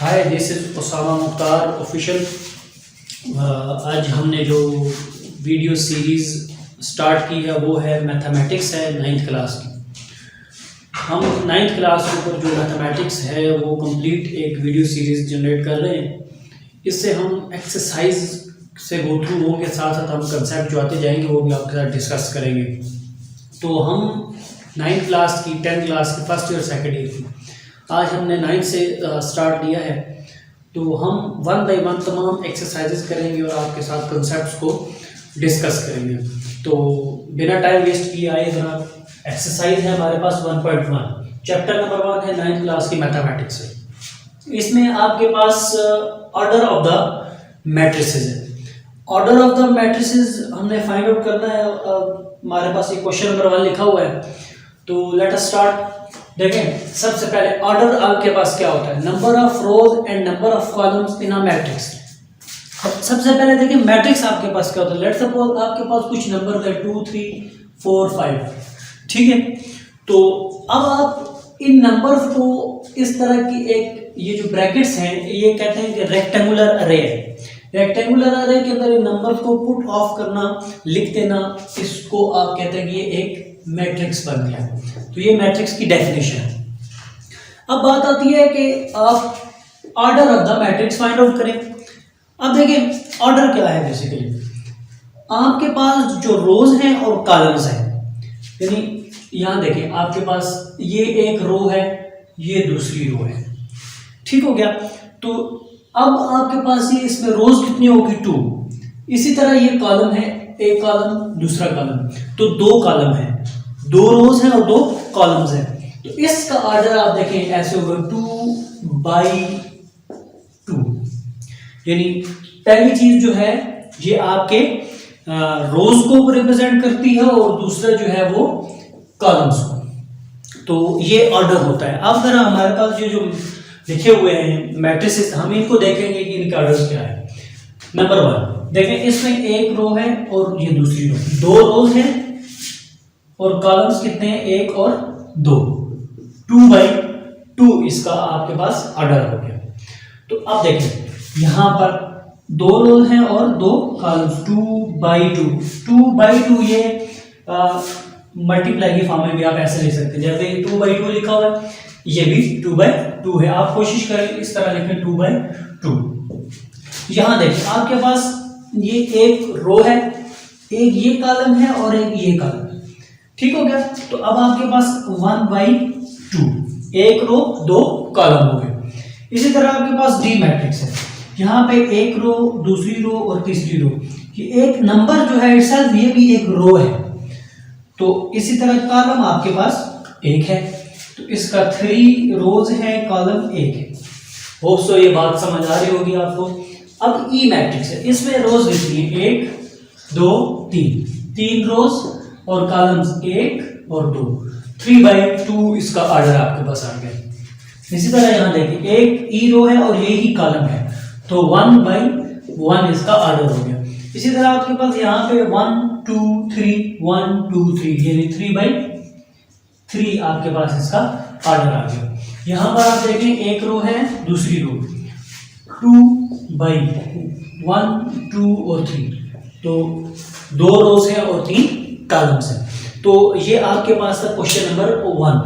Hi, this is Usama Mukhtar official. आज हमने जो वीडियो सीरीज़ स्टार्ट की है वो है मैथमेटिक्स है 9th क्लास की। हम 9th क्लास के ऊपर जो मैथमेटिक्स है वो कंप्लीट एक वीडियो सीरीज़ जनरेट कर रहे हैं। इससे हम एक्सरसाइज से गो थ्रू हो के साथ साथ हम कंसेप्ट जो आते जाएंगे वो भी आपके साथ डिस्कस करेंगे। तो हम 9th क्लास की 10th क्लास की फर्स्ट ईयर सेकेंड ईयर की आज हमने 9th से स्टार्ट किया है। तो हम 1 बाय 1 तमाम एक्सरसाइजेस करेंगे और आपके साथ कंसेप्ट्स को डिस्कस करेंगे। तो बिना टाइम वेस्ट किए आइए जनाब, एक्सरसाइज है हमारे पास 1.1, चैप्टर नंबर 1 है 9th क्लास की मैथमेटिक्स है। इसमें आपके पास ऑर्डर ऑफ द मैट्रिसेस है। ऑर्डर ऑफ द मैट्रिसेस हमने फाइंड आउट करना है। हमारे पास एक क्वेश्चन नंबर 1 लिखा हुआ है, तो लेट अस स्टार्ट। देखें, सबसे पहले ऑर्डर आपके पास क्या होता है, number of rose and number of columns in a matrix. सबसे पहले देखिए मैट्रिक्स आपके पास क्या होता है। लेट्स सपोज आपके पास कुछ नंबर है 2 3 4 5, ठीक है। तो अब आप इन नंबर्स को इस तरह की एक ये जो ब्रैकेट्स हैं ये कहते हैं कि रेक्टेंगुलर अरे है। रेक्टेंगुलर अरे के अंदर इन नंबर्स को पुट ऑफ करना, लिख देना, इसको आप कहते हैं कि ये एक मैट्रिक्स बन गया। तो ये मैट्रिक्स की डेफिनेशन है। अब बात आती है कि आप order of the matrix find out करें। अब देखिए ऑर्डर क्या है, बेसिकली आपके पास जो रोज हैं और कॉलम्स हैं, यानी यहां देखिए आपके पास ये एक रो है, ये दूसरी रो है, ठीक हो गया। तो अब आपके पास ये इसमें रोज कितनी होगी 2। इसी तरह ये कॉलम है, एक कॉलम दूसरा कॉलम, तो 2 कॉलम है, 2 रोज हैं और 2 कॉलम्स हैं। तो इसका ऑर्डर आप देखें ऐसे होगा 2 by 2। यानी पहली चीज जो है ये आपके रोज को रिप्रेजेंट करती है और दूसरा जो है वो कॉलम्स को। तो ये ऑर्डर होता है। अब अगर हमारे पास ये जो लिखे हुए हैं मैट्रिसेस, हम इनको देखेंगे कि इनका ऑर्डर क्या है। नंबर 1 देखें, इसमें एक रो है और ये दूसरी रो, 2 रोज हैं और कॉलम्स कितने हैं, 1 और 2, 2 by 2 इसका आपके पास ऑर्डर हो गया। तो अब देखें यहां पर 2 रोज हैं और 2 कॉलम्स, 2 by 2, 2 by 2 ये मल्टीप्लाई की फॉर्म में भी आप ऐसे लिख सकते हैं। जैसे 2 by 2 लिखा हुआ है, ये भी 2 by 2 है। आप कोशिश करें इस तरह लिखें 2 by 2। यहां देखिए आपके पास ये एक रो है, एक ये कॉलम है और एक ये कॉलम है, ठीक हो गया। तो अब आपके पास 1 by 2, एक रो 2 कॉलम हो गए। इसी तरह आपके पास डी मैट्रिक्स है, यहाँ पे एक रो, दूसरी रो और तीसरी रो। ये एक नंबर जो है इटसेल्फ ये भी एक रो है। तो इसी तरह कॉलम आपके पास एक है, तो इसका 3 रोज है, कॉलम 1 है। होप सो ये बात समझ आ रही होगी आपको। अब ई मैट्रिक्स है, इसमें रोज लिखनी है 1 2 3, 3 रोज और कॉलम्स 1 और 2, 3 by 2 इसका ऑर्डर आपके पास आ गया। इसी तरह यहां देखिए एक ई रो है और ये ही कॉलम है, तो 1 by 1 इसका ऑर्डर हो गया। इसी तरह आपके पास यहाँ पे 1 2 3 1 2 3 यानी 3 by 3 आपके पास इसका ऑर्डर आ गया। यहाँ पर आप देखें एक रो है, दूसरी रो, 2 by 1 2 और 3, तो 2 रोज हैं और 3 कॉलम्स हैं। तो ये आपके पास था क्वेश्चन नंबर 1।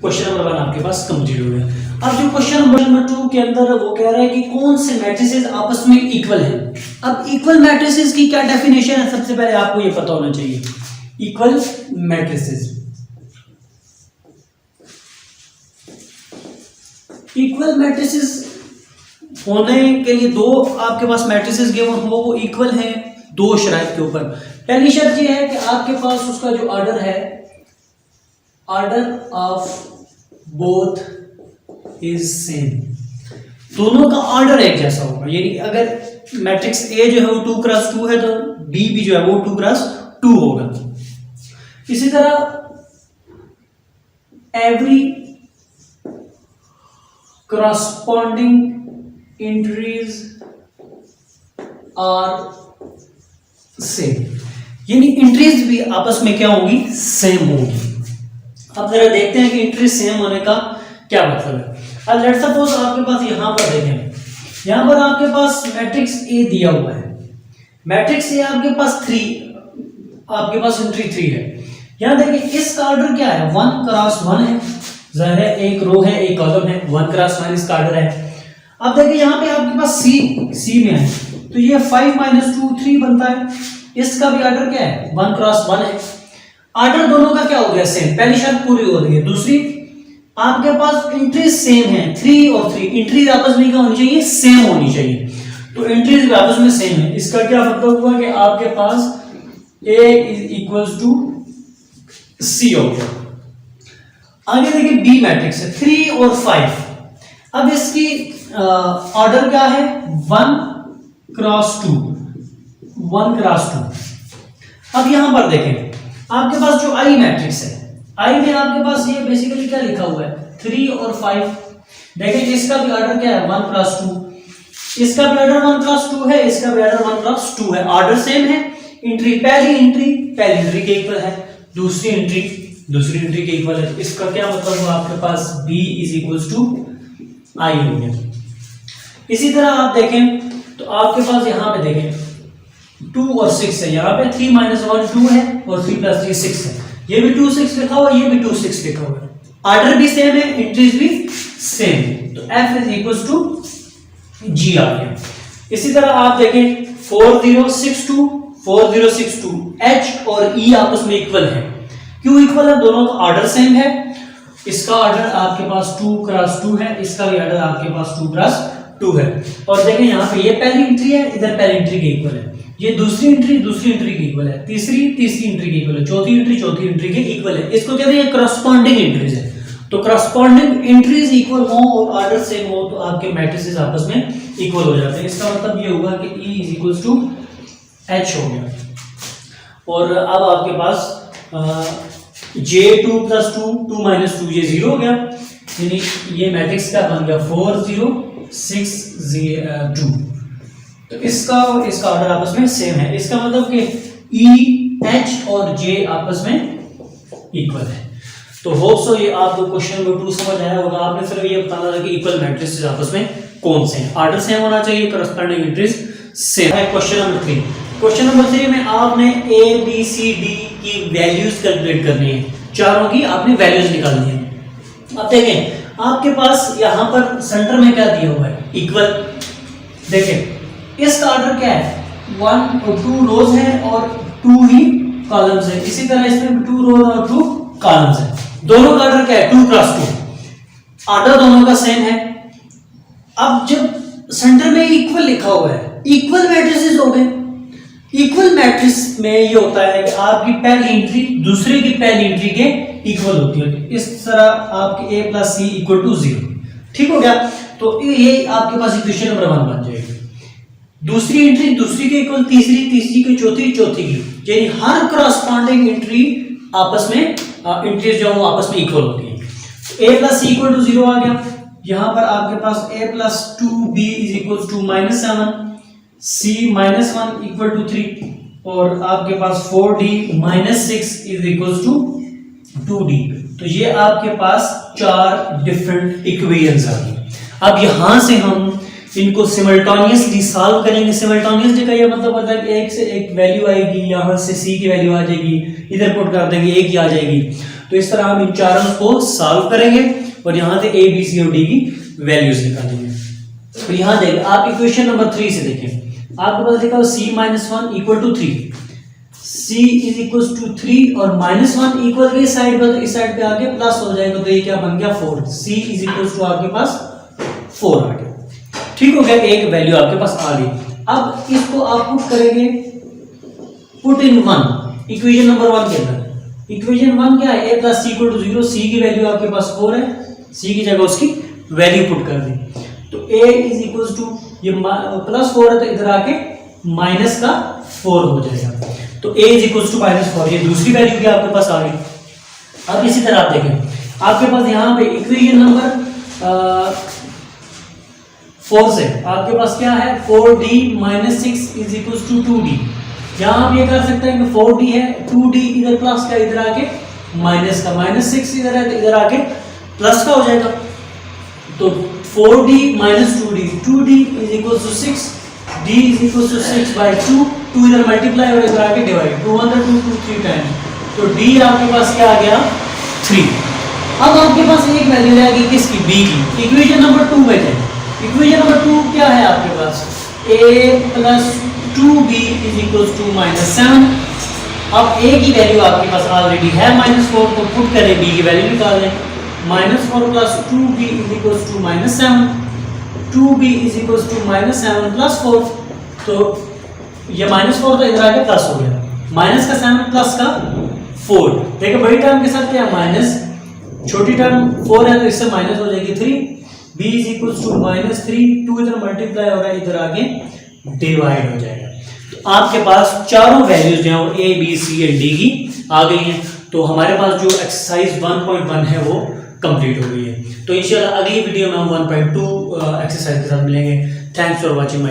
क्वेश्चन नंबर 1 आपके पास कंप्लीट हो गया। अब जो क्वेश्चन नंबर 2 के अंदर वो कह रहा है कि कौन से मैट्रिसेस आपस में इक्वल हैं। अब इक्वल मैट्रिसेस की क्या डेफिनेशन है, सबसे पहले आपको ये पता होना चाहिए। इक्वल मैट्रिसेस, इक्वल मैट्रिसेस होने के लिए 2 आपके पास मैट्रिसेस गिवन हो, वो इक्वल हैं 2 शर्त के ऊपर। पहली शर्त ये है कि आपके पास उसका जो ऑर्डर है, order of both is same, दोनों का ऑर्डर एक जैसा होगा। यानी अगर मैट्रिक्स ए जो है वो 2 क्रॉस 2 है, तो बी भी जो है वो 2 क्रॉस 2 होगा। इसी तरह every corresponding entries are same, यानी इंट्रीज भी आपस में क्या होंगी, सेम होंगी। अब जरा देखते हैं कि इंट्रीज सेम होने का क्या मतलब है। अब लेट्स सपोज आपके पास यहाँ पर देखें, यहाँ पर आपके पास मैट्रिक्स ए दिया हुआ है, मैट्रिक्स ए आपके पास 3, आपके पास एंट्री 3 है। यहाँ देखिए इसका ऑर्डर क्या है, 1 क्रॉस 1 है, जाहिर है एक रो है एक कॉलम है, 1 क्रॉस 1 इसका ऑर्डर है। अब देखिए यहाँ पे आपके पास सी में है, तो ये 5 - 2 3 बनता है, इसका भी ऑर्डर क्या है, 1 क्रॉस 1 है। ऑर्डर दोनों का क्या हो गया, सेम, पहली शर्त पूरी हो गई है। दूसरी, आपके पास एंट्रीज सेम है, 3 और 3 एंट्रीज आपस में क्या होनी चाहिए, सेम होनी चाहिए, तो एंट्रीज आपस में सेम है। इसका क्या मतलब हुआ कि आपके पास A = C हो गया। आगे देखिए बी मैट्रिक्स है, 3 और 5, अब इसकी ऑर्डर क्या है, 1 क्रॉस 2, 1 क्रॉस 2। अब यहां पर देखें आपके पास जो आई मैट्रिक्स है, आई में आपके पास ये बेसिकली क्या लिखा हुआ है, 3 और 5। देखें इसका भी ऑर्डर क्या है, 1 क्रॉस 2, इसका भी ऑर्डर 1 क्रॉस 2 है, इसका भी ऑर्डर 1 क्रॉस 2 है, ऑर्डर सेम है। पहली एंट्री के इक्वल है, दूसरी एंट्री के इक्वल है। इसका क्या मतलब हुआ, आपके पास B = I हो गया। इसी तरह आप देखें तो आपके पास यहाँ पे देखें 2 और 6 है, यहाँ पे 3 - 1 2 है और 3 + 3 6 है, ये भी 2 6 लिखा हुआ है, ये भी 2 6 लिखा हुआ है, ऑर्डर भी सेम है, एंट्रीज भी सेम है, तो F = G आ गया। इसी तरह आप देखें 4062 4062 H और E आपस में इक्वल है, क्यों इक्वल है, दोनों का ऑर्डर सेम है। इसका ऑर्डर आपके पास 2 क्रॉस 2 है, इसका भी ऑर्डर आपके पास 2 क्रॉस 2 है। और देखें यहाँ पे ये पहली एंट्री है, इधर पहली एंट्री के इक्वल है, ये दूसरी एंट्री के इक्वल है, तीसरी एंट्री के इक्वल है, चौथी एंट्री के इक्वल है। इसको कहते हैं करस्पॉन्डिंग एंट्रीज है। तो करस्पॉन्डिंग एंट्रीज इक्वल हो और ऑर्डर सेम हो तो आपके मैट्रिसेस आपस में इक्वल हो जाते हैं। इसका मतलब ये हुआ कि E = H हो गया। और अब आपके पास J2 + 2 2 - 2 ये 0 हो गया, यानी ये मैट्रिक्स क्या बन गया, 4 0 6 2। तो इसका और इसका ऑर्डर आपस में सेम है, इसका मतलब कि E H और J आपस में इक्वल है। तो होप सो ये आपको क्वेश्चन नंबर 2 समझ आया होगा। आपने सिर्फ ये बताना था कि इक्वल मैट्रिसेस आपस में कौन से हैं, ऑर्डर सेम होना चाहिए, करस्पॉन्डिंग एंट्रीज सेम है। क्वेश्चन नंबर 3, क्वेश्चन नंबर 3 में आपने A B C D की वैल्यूज कैलकुलेट करनी है, चारों की आपने वैल्यूज निकालनी है। अब देखें आपके पास यहाँ पर सेंटर में क्या दिया हुआ है, इक्वल। देखें इसका ऑर्डर क्या है, 1 और 2 रोज है और 2 ही कॉलम्स है। इसी तरह इसमें 2 रोज और 2 कॉलम्स है, दोनों का ऑर्डर क्या है, 2 क्रॉस 2, ऑर्डर दोनों का सेम है। अब जब सेंटर में इक्वल लिखा हुआ है, इक्वल मैट्रिसेस हो गए। इक्वल मैट्रिक्स में ये होता है कि आपकी पहली एंट्री दूसरे की पहली एंट्री के इक्वल होती है। इस तरह आपके A + C = 0, ठीक हो गया। तो ये आपके पास इक्वेशन नंबर 1 बन जाएगी। दूसरी एंट्री दूसरी के इक्वल, तीसरी की चौथी की, यानी हर करस्पॉन्डिंग एंट्री आपस में एंट्रीज जो वो आपस में इक्वल होती है। A + C = 0 आ गया। यहाँ पर आपके पास A + 2B = -7, C - 1 = 3 और आपके पास 4D - 6 = 2D। तो ये आपके पास 4 डिफरेंट इक्वेशंस आ गई। अब यहां से हम इनको सिमल्टेनियसली सॉल्व करेंगे। सिमल्टेनियसली का ये मतलब होता है कि एक से एक वैल्यू आएगी, यहां से C की वैल्यू आ जाएगी, इधर पुट कर देंगे A की आ जाएगी। तो इस तरह हम इन चारों को सॉल्व करेंगे और यहां से A B C और D की वैल्यूज निकालेंगे। तो यहां देखिए आप इक्वेशन नंबर 3 से देखें, आपके पास लिखा है C - 1 = 3, C = 3 और -1 इक्वल इस साइड पर, इस साइड पे आके प्लस हो जाएगा, तो ये क्या बन गया 4। C = आपके पास 4 आ गया, ठीक हो गया, एक वैल्यू आपके पास आ गई। अब इसको आप पुट करेंगे, पुट इन 1 इक्वेशन नंबर 1 के अंदर। इक्वेशन 1 क्या है, A + C = 0, C की वैल्यू आपके पास 4 है, C की जगह उसकी वैल्यू पुट कर दी। तो A = ये +4 है तो इधर आके -4 हो जाएगा। तो A = -4, ये दूसरी वैल्यू भी आपके पास आ गई। अब इसी तरह आप देखें आपके पास यहाँ पे इक्वेशन नंबर 4 से आपके पास क्या है, 4D - 6 = 2D। यहाँ आप ये कर सकते हैं कि 4D है, 2D इधर प्लस का, इधर आके माइनस का, -6 इधर है तो इधर आके प्लस का हो जाएगा। तो 4d minus 2d, 2d is equal to 6, d is equal to 6 by 2, 2 इधर मल्टीप्लाई और इधर आके डिवाइड, 2 1 2 2 3 टाइम्स, तो d आपके पास क्या आ गया 3। अब आपके पास एक वैल्यू रहेगी किसकी, b की। इक्वेशन नंबर 2 में जाए, इक्वेशन नंबर 2 क्या है आपके पास, a plus 2b is equal to minus 7। अब a की वैल्यू आपके पास ऑलरेडी है -4, तो पुट करें b की वैल्यू निकाल लें, -4 plus 2b is equal to -7, 2b is equal to -7 plus 4, तो ये -4 तो इधर आके प्लस हो गया, माइनस का 7 प्लस का 4, देखिए बड़ी टर्म के साथ क्या माइनस, छोटी टर्म 4 है तो इससे माइनस हो जाएगी 3, b इज इक्वल टू -3, 2 इधर मल्टीप्लाई हो रहा है, इधर आगे डिवाइड हो जाएगा। तो आपके पास चारों वैल्यूज जो है a b c and d की आ गई हैं, तो हमारे पास जो एक्सरसाइज 1.1 है वो कंप्लीट हो गई है। तो इंशाल्लाह अगली वीडियो में हम 1.2 एक्सरसाइज के साथ मिलेंगे। Thanks for watching.